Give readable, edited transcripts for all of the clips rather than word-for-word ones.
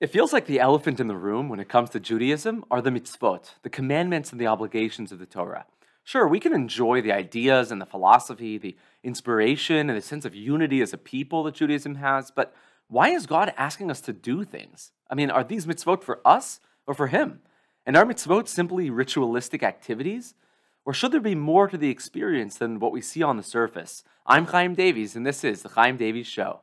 It feels like the elephant in the room when it comes to Judaism are the mitzvot, the commandments and the obligations of the Torah. Sure, we can enjoy the ideas and the philosophy, the inspiration and the sense of unity as a people that Judaism has, but why is God asking us to do things? I mean, are these mitzvot for us or for Him? And are mitzvot simply ritualistic activities? Or should there be more to the experience than what we see on the surface? I'm Chaim Davies, and this is the Chaim Davies Show.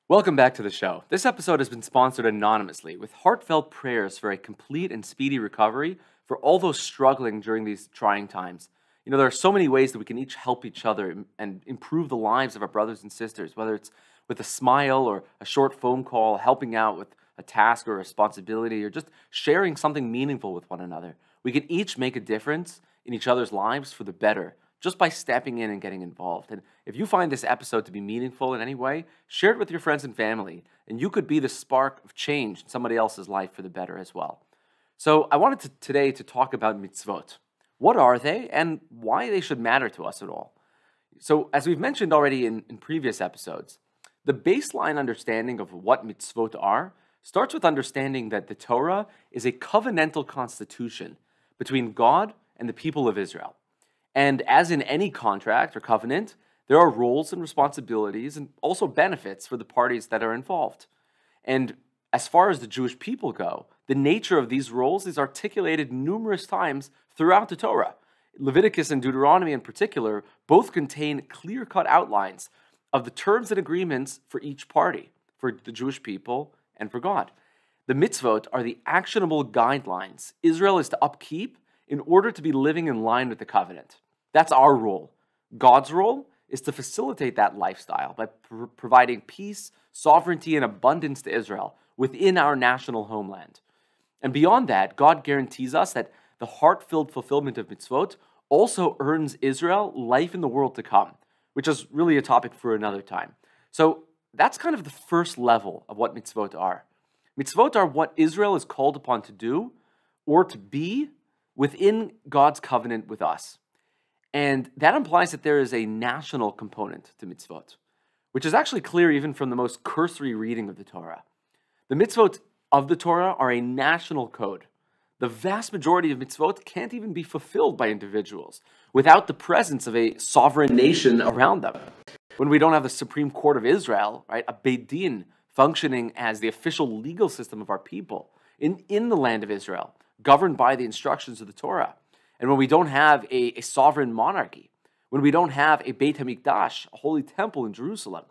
Welcome back to the show. This episode has been sponsored anonymously with heartfelt prayers for a complete and speedy recovery for all those struggling during these trying times. You know, there are so many ways that we can each help each other and improve the lives of our brothers and sisters, whether it's with a smile or a short phone call, helping out with a task or a responsibility, or just sharing something meaningful with one another. We can each make a difference in each other's lives for the better just by stepping in and getting involved. And if you find this episode to be meaningful in any way, share it with your friends and family, and you could be the spark of change in somebody else's life for the better as well. So I wanted today to talk about mitzvot. What are they and why they should matter to us at all? So as we've mentioned already in previous episodes, the baseline understanding of what mitzvot are starts with understanding that the Torah is a covenantal constitution between God and the people of Israel. And as in any contract or covenant, there are roles and responsibilities and also benefits for the parties that are involved. And as far as the Jewish people go, the nature of these roles is articulated numerous times throughout the Torah. Leviticus and Deuteronomy in particular both contain clear-cut outlines of the terms and agreements for each party, for the Jewish people and for God. The mitzvot are the actionable guidelines Israel is to upkeep in order to be living in line with the covenant. That's our role. God's role is to facilitate that lifestyle by providing peace, sovereignty, and abundance to Israel within our national homeland. And beyond that, God guarantees us that the heart-filled fulfillment of mitzvot also earns Israel life in the world to come, which is really a topic for another time. So that's kind of the first level of what mitzvot are. Mitzvot are what Israel is called upon to do or to be within God's covenant with us. And that implies that there is a national component to mitzvot, which is actually clear even from the most cursory reading of the Torah. The mitzvot of the Torah are a national code. The vast majority of mitzvot can't even be fulfilled by individuals without the presence of a sovereign nation around them. When we don't have the Supreme Court of Israel, right, a Beit Din functioning as the official legal system of our people in the land of Israel, governed by the instructions of the Torah. And when we don't have a sovereign monarchy, when we don't have a Beit HaMikdash, a holy temple in Jerusalem,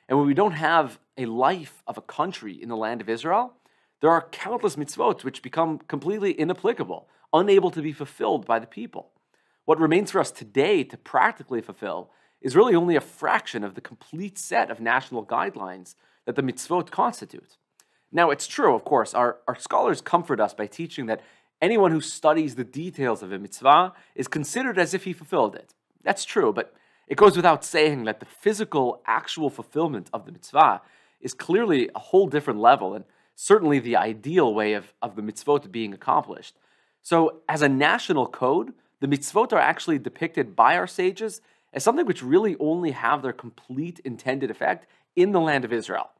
and when we don't have a life of a country in the land of Israel, there are countless mitzvot which become completely inapplicable, unable to be fulfilled by the people. What remains for us today to practically fulfill is really only a fraction of the complete set of national guidelines that the mitzvot constitute. Now, it's true, of course, our scholars comfort us by teaching that anyone who studies the details of a mitzvah is considered as if he fulfilled it. That's true, but it goes without saying that the physical, actual fulfillment of the mitzvah is clearly a whole different level and certainly the ideal way of the mitzvot being accomplished. So, as a national code, the mitzvot are actually depicted by our sages as something which really only have their complete intended effect in the land of Israel.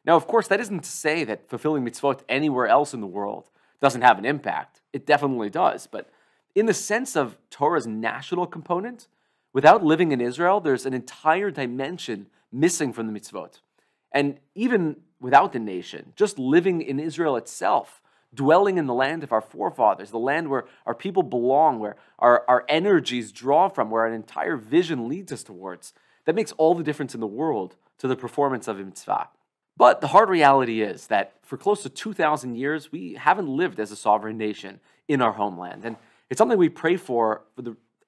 Now, of course, that isn't to say that fulfilling mitzvot anywhere else in the world doesn't have an impact. It definitely does. But in the sense of Torah's national component, without living in Israel, there's an entire dimension missing from the mitzvot. And even without the nation, just living in Israel itself, dwelling in the land of our forefathers, the land where our people belong, where our energies draw from, where an entire vision leads us towards, that makes all the difference in the world to the performance of a mitzvah. But the hard reality is that for close to 2,000 years, we haven't lived as a sovereign nation in our homeland. And it's something we pray for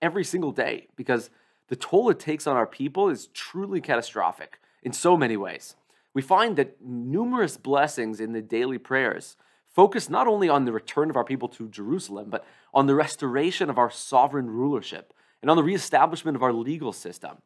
every single day because the toll it takes on our people is truly catastrophic in so many ways. We find that numerous blessings in the daily prayers focus not only on the return of our people to Jerusalem, but on the restoration of our sovereign rulership and on the reestablishment of our legal system.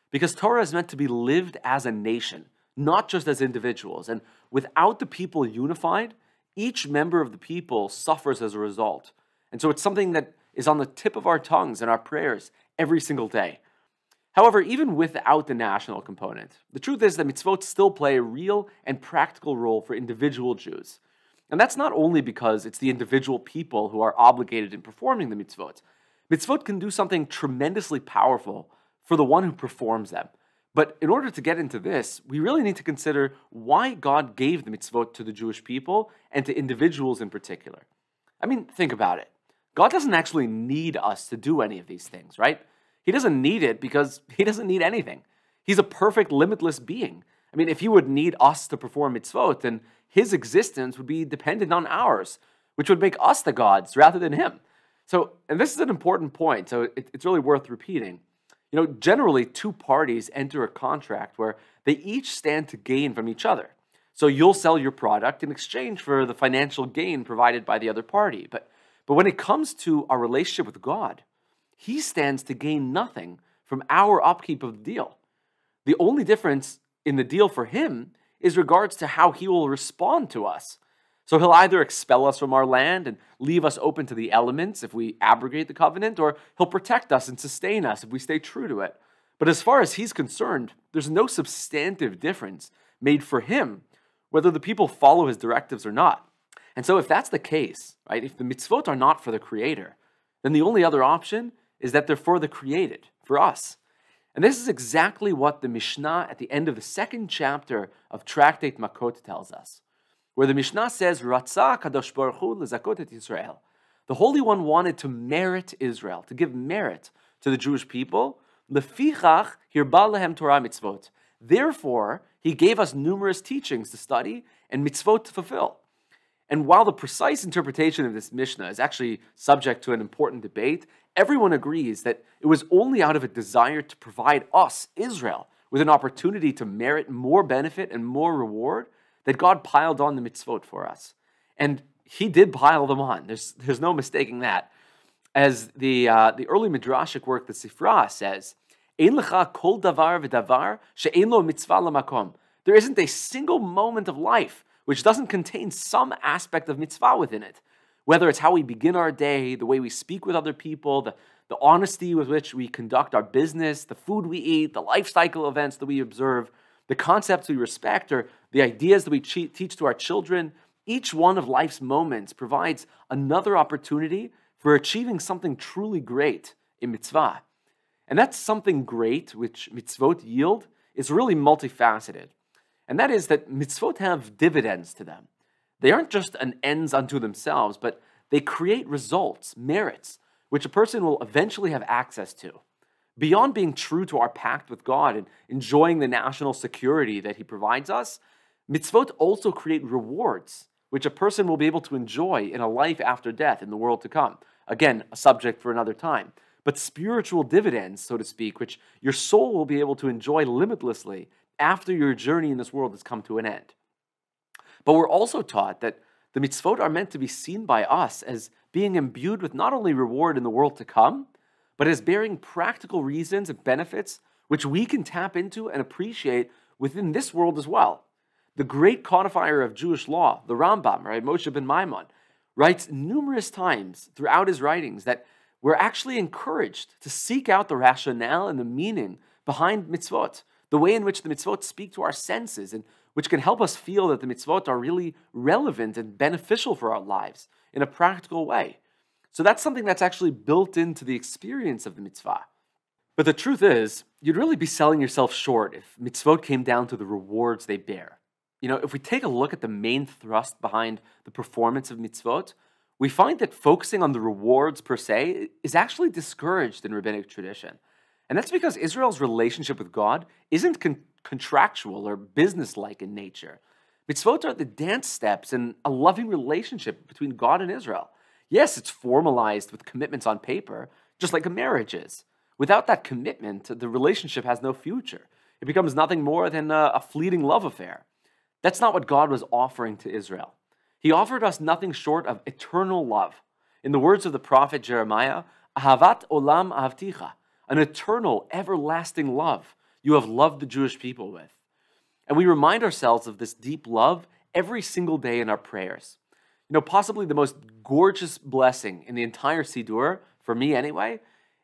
Because Torah is meant to be lived as a nation, not just as individuals. And without the people unified, each member of the people suffers as a result. And so it's something that is on the tip of our tongues in our prayers every single day. However, even without the national component, the truth is that mitzvot still play a real and practical role for individual Jews. And that's not only because it's the individual people who are obligated in performing the mitzvot. Mitzvot can do something tremendously powerful for the one who performs them. But in order to get into this, we really need to consider why God gave the mitzvot to the Jewish people and to individuals in particular. I mean, think about it. God doesn't actually need us to do any of these things, right? He doesn't need it because he doesn't need anything. He's a perfect, limitless being. I mean, if he would need us to perform mitzvot, then his existence would be dependent on ours, which would make us the gods rather than him. So, and this is an important point, so it's really worth repeating. You know, generally, two parties enter a contract where they each stand to gain from each other. So you'll sell your product in exchange for the financial gain provided by the other party. But when it comes to our relationship with God, he stands to gain nothing from our upkeep of the deal. The only difference in the deal for him is regards to how he will respond to us. So he'll either expel us from our land and leave us open to the elements if we abrogate the covenant, or he'll protect us and sustain us if we stay true to it. But as far as he's concerned, there's no substantive difference made for him whether the people follow his directives or not. And so if that's the case, right, if the mitzvot are not for the Creator, then the only other option is that they're for the created, for us. And this is exactly what the Mishnah at the end of the second chapter of Tractate Makot tells us, where the Mishnah says, Ratzah Kadosh Baruch Hu lezakot et Yisrael. The Holy One wanted to merit Israel, to give merit to the Jewish people. Lefichach hirba lehem Torah mitzvot. Therefore, he gave us numerous teachings to study and mitzvot to fulfill. And while the precise interpretation of this Mishnah is actually subject to an important debate, everyone agrees that it was only out of a desire to provide us, Israel, with an opportunity to merit more benefit and more reward that God piled on the mitzvot for us. And he did pile them on. There's no mistaking that. As the early midrashic work, the Sifra, says, Ein lecha kol davar v'davar she'ein lo mitzvah lamakom. There isn't a single moment of life which doesn't contain some aspect of mitzvah within it. Whether it's how we begin our day, the way we speak with other people, the honesty with which we conduct our business, the food we eat, the life cycle events that we observe, the concepts we respect, or the ideas that we teach to our children, each one of life's moments provides another opportunity for achieving something truly great in mitzvah. And that something great which mitzvot yield is really multifaceted. And that is that mitzvot have dividends to them. They aren't just an ends unto themselves, but they create results, merits, which a person will eventually have access to. Beyond being true to our pact with God and enjoying the national security that he provides us, mitzvot also create rewards, which a person will be able to enjoy in a life after death in the world to come. Again, a subject for another time. But spiritual dividends, so to speak, which your soul will be able to enjoy limitlessly after your journey in this world has come to an end. But we're also taught that the mitzvot are meant to be seen by us as being imbued with not only reward in the world to come, but as bearing practical reasons and benefits which we can tap into and appreciate within this world as well. The great codifier of Jewish law, the Rambam, right, Moshe ben Maimon, writes numerous times throughout his writings that we're actually encouraged to seek out the rationale and the meaning behind mitzvot, the way in which the mitzvot speak to our senses and which can help us feel that the mitzvot are really relevant and beneficial for our lives in a practical way. So that's something that's actually built into the experience of the mitzvah. But the truth is, you'd really be selling yourself short if mitzvot came down to the rewards they bear. You know, if we take a look at the main thrust behind the performance of mitzvot, we find that focusing on the rewards per se is actually discouraged in rabbinic tradition. And that's because Israel's relationship with God isn't contractual or business-like in nature. Mitzvot are the dance steps in a loving relationship between God and Israel. Yes, it's formalized with commitments on paper, just like a marriage is. Without that commitment, the relationship has no future. It becomes nothing more than a fleeting love affair. That's not what God was offering to Israel. He offered us nothing short of eternal love. In the words of the prophet Jeremiah, Ahavat olam ahavticha, an eternal, everlasting love you have loved the Jewish people with. And we remind ourselves of this deep love every single day in our prayers. Possibly the most gorgeous blessing in the entire Siddur, for me anyway,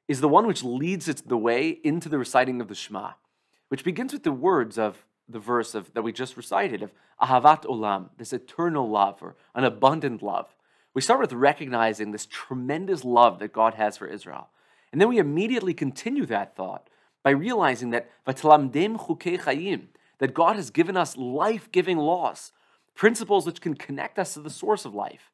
is the one which leads it the way into the reciting of the Shema, which begins with the words of the verse that we just recited, of Ahavat Olam, this eternal love, or an abundant love. We start with recognizing this tremendous love that God has for Israel. And then we immediately continue that thought by realizing that V'talamdem chukei chayim, that God has given us life-giving laws, principles which can connect us to the source of life.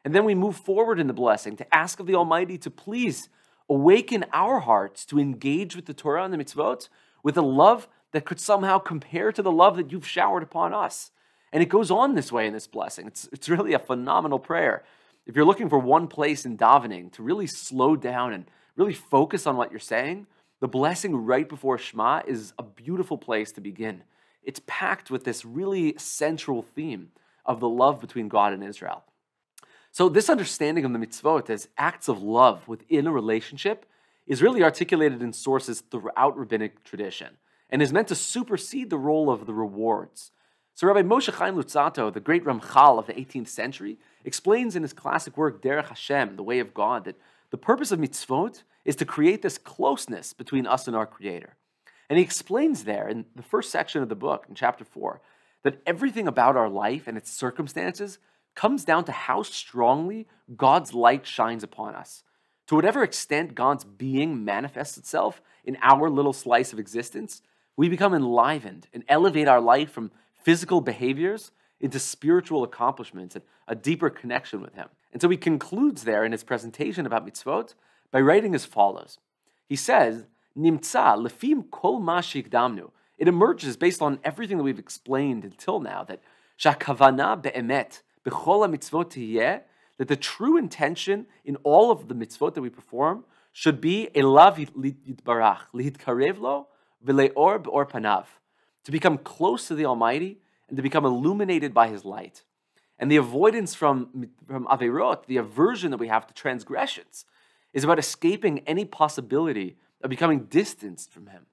And then we move forward in the blessing to ask of the Almighty to please awaken our hearts to engage with the Torah and the Mitzvot with a love that could somehow compare to the love that you've showered upon us. And it goes on this way in this blessing. It's really a phenomenal prayer. If you're looking for one place in davening to really slow down and really focus on what you're saying, the blessing right before Shema is a beautiful place to begin. It's packed with this really central theme of the love between God and Israel. So this understanding of the mitzvot as acts of love within a relationship is really articulated in sources throughout rabbinic tradition and is meant to supersede the role of the rewards. So Rabbi Moshe Chaim Luzzatto, the great Ramchal of the 18th century, explains in his classic work, Derech Hashem, the Way of God, that the purpose of mitzvot is to create this closeness between us and our Creator. And he explains there in the first section of the book, in chapter 4, that everything about our life and its circumstances comes down to how strongly God's light shines upon us. To whatever extent God's being manifests itself in our little slice of existence, we become enlivened and elevate our life from physical behaviors into spiritual accomplishments and a deeper connection with Him. And so he concludes there in his presentation about mitzvot by writing as follows. He says, Nimtza lefim kol ma shikdamnu. It emerges based on everything that we've explained until now that shakavana be'emet b'chol mitzvot tiyeh, that the true intention in all of the mitzvot that we perform should be elav yitbarach, lihitkarev lo, v'leor b'or panav, to become close to the Almighty and to become illuminated by His light. And the avoidance from averot, the aversion that we have to transgressions, is about escaping any possibility of becoming distanced from Him.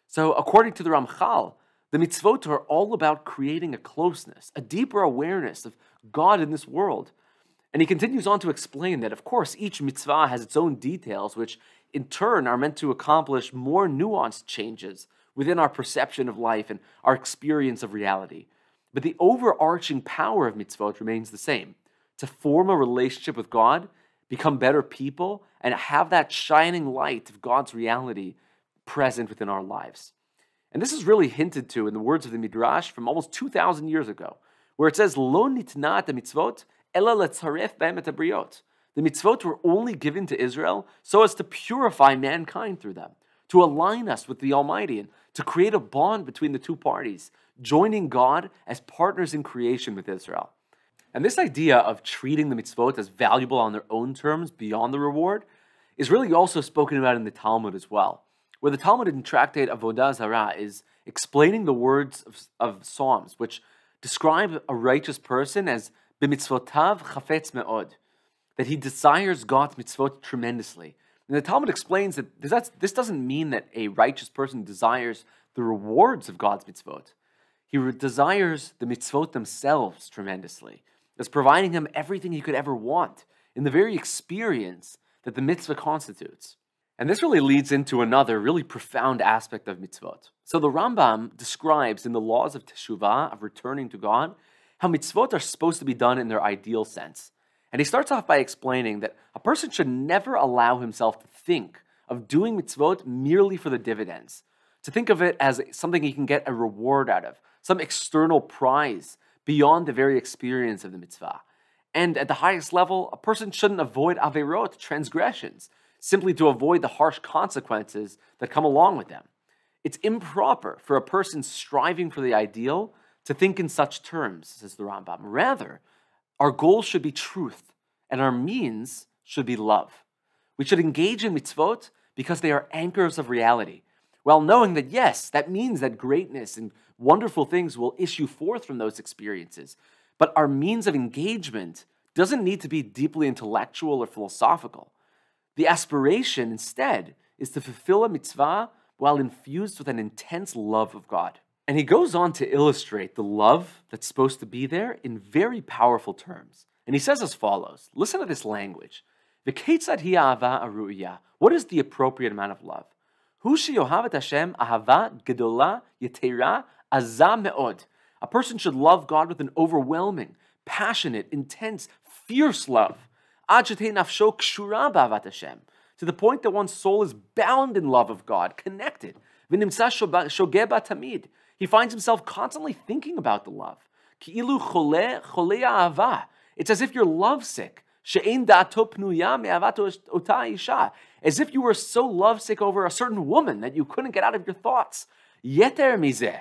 So according to the Ramchal, the mitzvot are all about creating a closeness, a deeper awareness of God in this world. And he continues on to explain that, of course, each mitzvah has its own details, which in turn are meant to accomplish more nuanced changes within our perception of life and our experience of reality. But the overarching power of mitzvot remains the same: to form a relationship with God, become better people, and have that shining light of God's reality present within our lives. And this is really hinted to in the words of the Midrash from almost 2,000 years ago, where it says, Lo nitnat mitzvot, ela letzaref b'em et habriot. The mitzvot were only given to Israel so as to purify mankind through them, to align us with the Almighty, and to create a bond between the two parties, joining God as partners in creation with Israel. And this idea of treating the mitzvot as valuable on their own terms beyond the reward is really also spoken about in the Talmud as well, where the Talmud in tractate Avodah Zarah is explaining the words of Psalms, which describe a righteous person as b'mitzvotav chafetz me'od, that he desires God's mitzvot tremendously. And the Talmud explains that this doesn't mean that a righteous person desires the rewards of God's mitzvot. He desires the mitzvot themselves tremendously, as providing him everything he could ever want in the very experience that the mitzvah constitutes. And this really leads into another really profound aspect of mitzvot. So the Rambam describes in the laws of teshuvah, of returning to God, how mitzvot are supposed to be done in their ideal sense. And he starts off by explaining that a person should never allow himself to think of doing mitzvot merely for the dividends, to think of it as something he can get a reward out of, some external prize beyond the very experience of the mitzvah. And at the highest level, a person shouldn't avoid averot, transgressions, simply to avoid the harsh consequences that come along with them. It's improper for a person striving for the ideal to think in such terms, says the Rambam. Rather, our goal should be truth, and our means should be love. We should engage in mitzvot because they are anchors of reality, while knowing that, yes, that means that greatness and wonderful things will issue forth from those experiences. But our means of engagement doesn't need to be deeply intellectual or philosophical. The aspiration, instead, is to fulfill a mitzvah while infused with an intense love of God. And he goes on to illustrate the love that's supposed to be there in very powerful terms, And he says as follows. Listen to this language. V'ketzad hi ahava aru'iyah. What is the appropriate amount of love? Hu sheyohav et Hashem ahava gedola yetera azah me'od. A person should love God with an overwhelming, passionate, intense, fierce love. Ad shetei nafsho kshura b'ahavat Hashem. To the point that one's soul is bound in love of God, connected. V'nimtza shogeh ba tamid. He finds himself constantly thinking about the love. Ki'ilu choleh ahava. It's as if you're lovesick. She'ein da'ato pnuya me'avat ota isha. As if you were so lovesick over a certain woman that you couldn't get out of your thoughts. Yeter mizeh.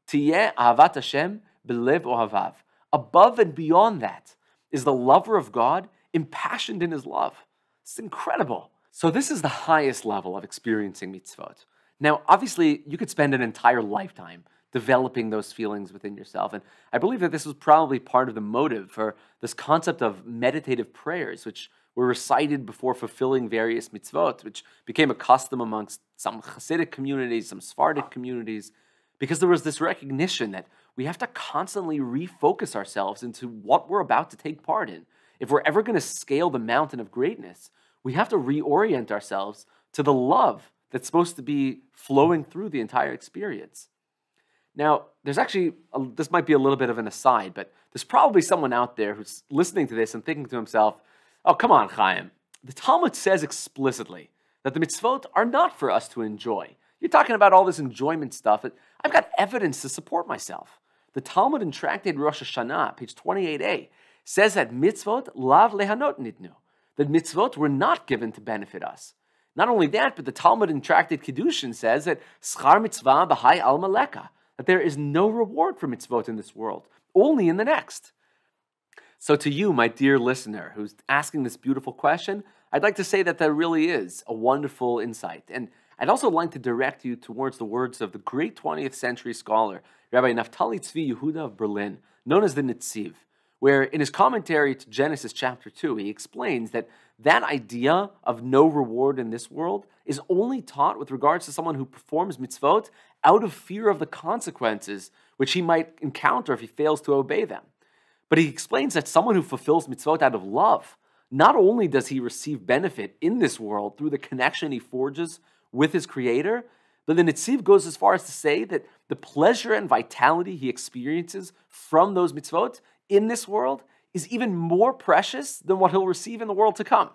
Tiyeh ahavat Hashem belev ohavav. Above and beyond that is the lover of God impassioned in his love. It's incredible. So this is the highest level of experiencing mitzvot. Now, obviously, you could spend an entire lifetime developing those feelings within yourself. And I believe that this was probably part of the motive for this concept of meditative prayers, which were recited before fulfilling various mitzvot, which became a custom amongst some Hasidic communities, some Sephardic communities, because there was this recognition that we have to constantly refocus ourselves into what we're about to take part in. If we're ever going to scale the mountain of greatness, we have to reorient ourselves to the love that's supposed to be flowing through the entire experience. Now, there's actually, this might be a little bit of an aside, but there's probably someone out there who's listening to this and thinking to himself, oh, come on, Chaim. The Talmud says explicitly that the mitzvot are not for us to enjoy. You're talking about all this enjoyment stuff. I've got evidence to support myself. The Talmud in Tractate Rosh Hashanah, page 28a, says that mitzvot lav lehanot nitnu, that mitzvot were not given to benefit us. Not only that, but the Talmud in Tractate Kiddushin says that schar mitzvah b'hai al maleka, that there is no reward for mitzvot in this world, only in the next. So to you, my dear listener, who's asking this beautiful question, I'd like to say that there really is a wonderful insight. And I'd also like to direct you towards the words of the great 20th century scholar, Rabbi Naftali Tzvi Yehuda of Berlin, known as the Netziv, where in his commentary to Genesis chapter 2, he explains that that idea of no reward in this world is only taught with regards to someone who performs mitzvot out of fear of the consequences which he might encounter if he fails to obey them. But he explains that someone who fulfills mitzvot out of love, not only does he receive benefit in this world through the connection he forges with his Creator, but the Netziv goes as far as to say that the pleasure and vitality he experiences from those mitzvot in this world is even more precious than what he'll receive in the world to come.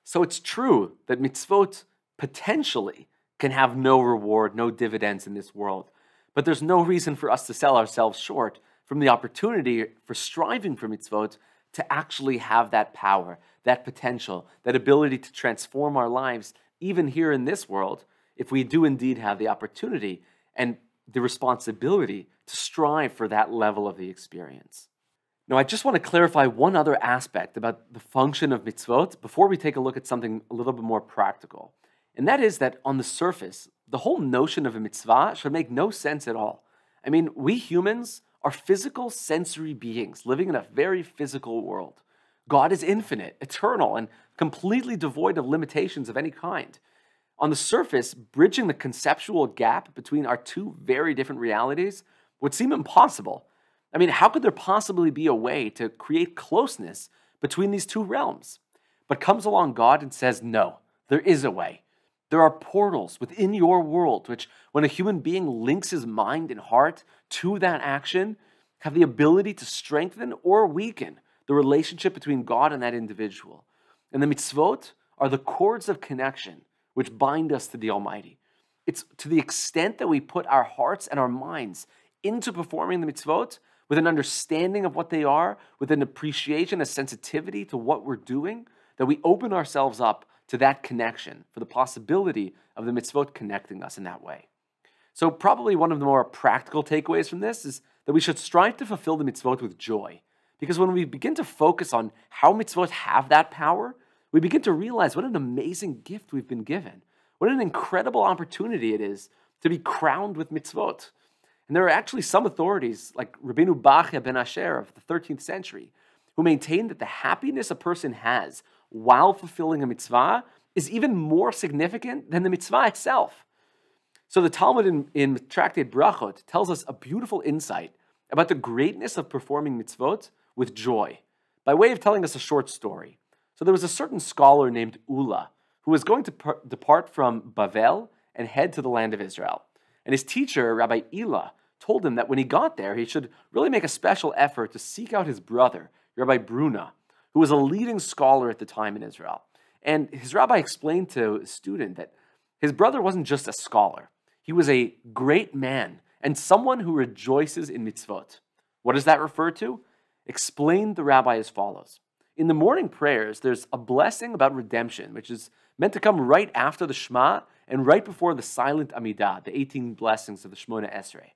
So it's true that mitzvot potentially can have no reward, no dividends in this world, but there's no reason for us to sell ourselves short from the opportunity for striving for mitzvot to actually have that power, that potential, that ability to transform our lives, even here in this world, if we do indeed have the opportunity and the responsibility to strive for that level of the experience. Now, I just want to clarify one other aspect about the function of mitzvot before we take a look at something a little bit more practical. And that is that on the surface, the whole notion of a mitzvah should make no sense at all. I mean, we humans are physical sensory beings living in a very physical world. God is infinite, eternal, and completely devoid of limitations of any kind. On the surface, bridging the conceptual gap between our two very different realities would seem impossible. I mean, how could there possibly be a way to create closeness between these two realms? But comes along God and says, no, there is a way. There are portals within your world which, when a human being links his mind and heart to that action, have the ability to strengthen or weaken the relationship between God and that individual. And the mitzvot are the cords of connection which bind us to the Almighty. It's to the extent that we put our hearts and our minds into performing the mitzvot with an understanding of what they are, with an appreciation, a sensitivity to what we're doing, that we open ourselves up to that connection, for the possibility of the mitzvot connecting us in that way. So probably one of the more practical takeaways from this is that we should strive to fulfill the mitzvot with joy. Because when we begin to focus on how mitzvot have that power, we begin to realize what an amazing gift we've been given. What an incredible opportunity it is to be crowned with mitzvot. And there are actually some authorities, like Rabbeinu Bachya ben Asher of the 13th century, who maintain that the happiness a person has while fulfilling a mitzvah is even more significant than the mitzvah itself. So the Talmud in Tractate Brachot tells us a beautiful insight about the greatness of performing mitzvot with joy. by way of telling us a short story. So there was a certain scholar named Ula who was going to depart from Bavel and head to the land of Israel. And his teacher, Rabbi Ila, told him that when he got there, he should really make a special effort to seek out his brother, Rabbi Bruna, who was a leading scholar at the time in Israel. And his rabbi explained to a student that his brother wasn't just a scholar. He was a great man and someone who rejoices in mitzvot. What does that refer to? Explained the rabbi as follows. In the morning prayers, there's a blessing about redemption, which is meant to come right after the Shema and right before the silent Amidah, the 18 blessings of the Shemona Esrei.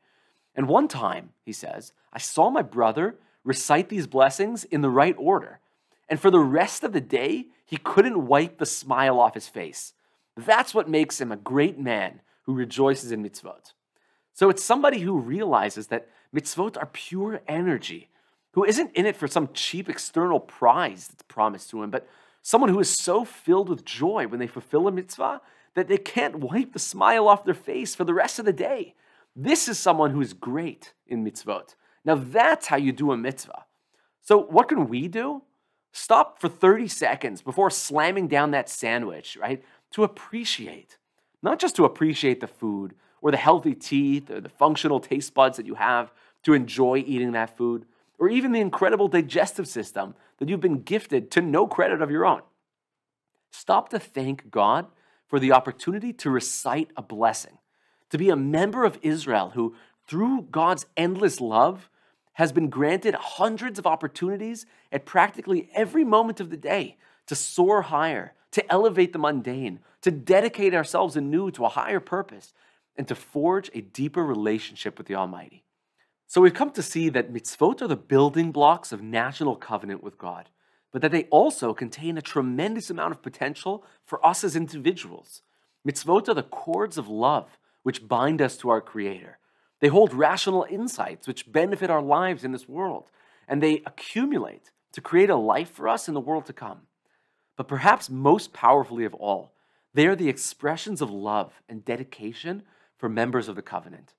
And one time, he says, I saw my brother recite these blessings in the right order. And for the rest of the day, he couldn't wipe the smile off his face. That's what makes him a great man who rejoices in mitzvot. So it's somebody who realizes that mitzvot are pure energy, who isn't in it for some cheap external prize that's promised to him, but someone who is so filled with joy when they fulfill a mitzvah that they can't wipe the smile off their face for the rest of the day. This is someone who is great in mitzvot. Now that's how you do a mitzvah. So what can we do? Stop for 30 seconds before slamming down that sandwich, right? To appreciate, not just to appreciate the food or the healthy teeth or the functional taste buds that you have to enjoy eating that food, or even the incredible digestive system that you've been gifted to no credit of your own. Stop to thank God for the opportunity to recite a blessing, to be a member of Israel who, through God's endless love, has been granted hundreds of opportunities at practically every moment of the day to soar higher, to elevate the mundane, to dedicate ourselves anew to a higher purpose, and to forge a deeper relationship with the Almighty. So we've come to see that mitzvot are the building blocks of national covenant with God, but that they also contain a tremendous amount of potential for us as individuals. Mitzvot are the cords of love which bind us to our Creator. They hold rational insights which benefit our lives in this world, and they accumulate to create a life for us in the world to come. But perhaps most powerfully of all, they are the expressions of love and dedication for members of the covenant.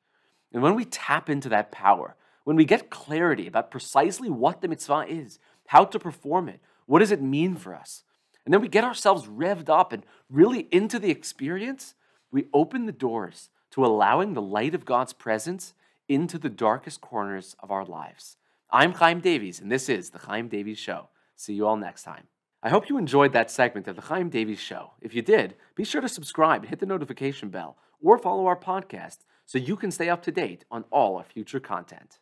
And when we tap into that power, when we get clarity about precisely what the mitzvah is, how to perform it, what does it mean for us, and then we get ourselves revved up and really into the experience, we open the doors to allowing the light of God's presence into the darkest corners of our lives. I'm Chaim Davies, and this is the Chaim Davies Show. See you all next time. I hope you enjoyed that segment of the Chaim Davies Show. If you did, be sure to subscribe and hit the notification bell, or follow our podcast so you can stay up to date on all our future content.